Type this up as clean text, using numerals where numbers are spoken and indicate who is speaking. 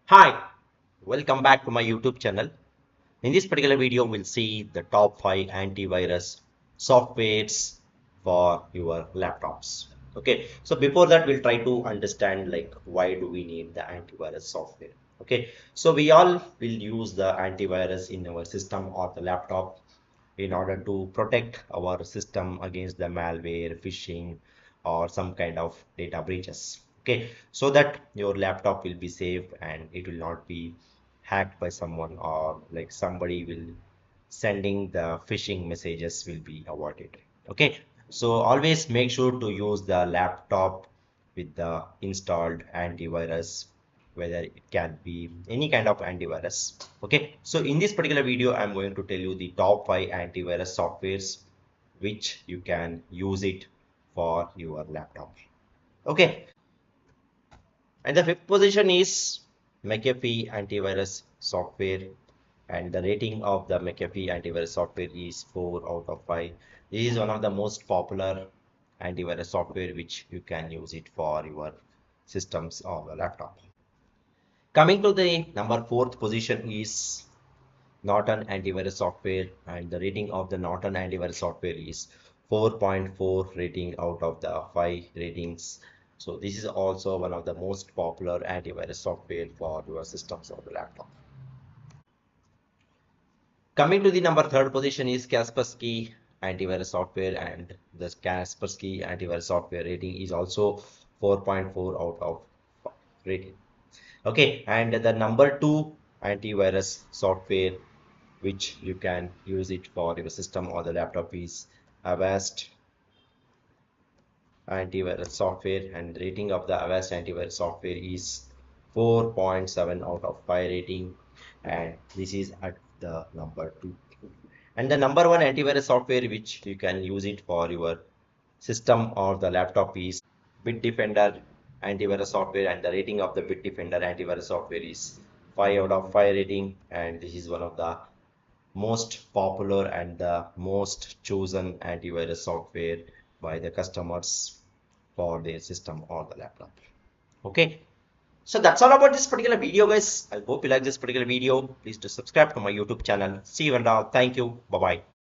Speaker 1: Hi, welcome back to my YouTube channel. In this particular video, we'll see the top 5 antivirus softwares for your laptops. Okay, so before that, we'll try to understand like why do we need the antivirus software. Okay, so we all will use the antivirus in our system or the laptop in order to protect our system against the malware, phishing, or some kind of data breaches. Okay, so that your laptop will be safe and it will not be hacked by someone or like somebody will sending the phishing messages will be avoided. Okay, so always make sure to use the laptop with the installed antivirus, whether it can be any kind of antivirus. Okay, so in this particular video I'm going to tell you the top 5 antivirus softwares which you can use it for your laptop. Okay, and the fifth position is McAfee antivirus software, and the rating of the McAfee antivirus software is 4 out of 5. This is one of the most popular antivirus software which you can use it for your systems or the laptop. Coming to the number fourth position is Norton antivirus software, and the rating of the Norton antivirus software is 4.4 rating out of the 5 ratings. So this is also one of the most popular antivirus software for your systems or the laptop. Coming to the number third position is Kaspersky antivirus software, and the Kaspersky antivirus software rating is also 4.4 out of 5 rating. Okay, and the number two antivirus software which you can use it for your system or the laptop is Avast antivirus software, and the rating of the Avast antivirus software is 4.7 out of 5 rating, and this is at the number 2. And the number one antivirus software which you can use it for your system or the laptop is Bitdefender antivirus software, and the rating of the Bitdefender antivirus software is 5 out of 5 rating, and this is one of the most popular and the most chosen antivirus software by the customers for their system or the laptop. Okay, so that's all about this particular video, guys. I hope you like this particular video. Please do subscribe to my YouTube channel. See you and all. Thank you. Bye bye.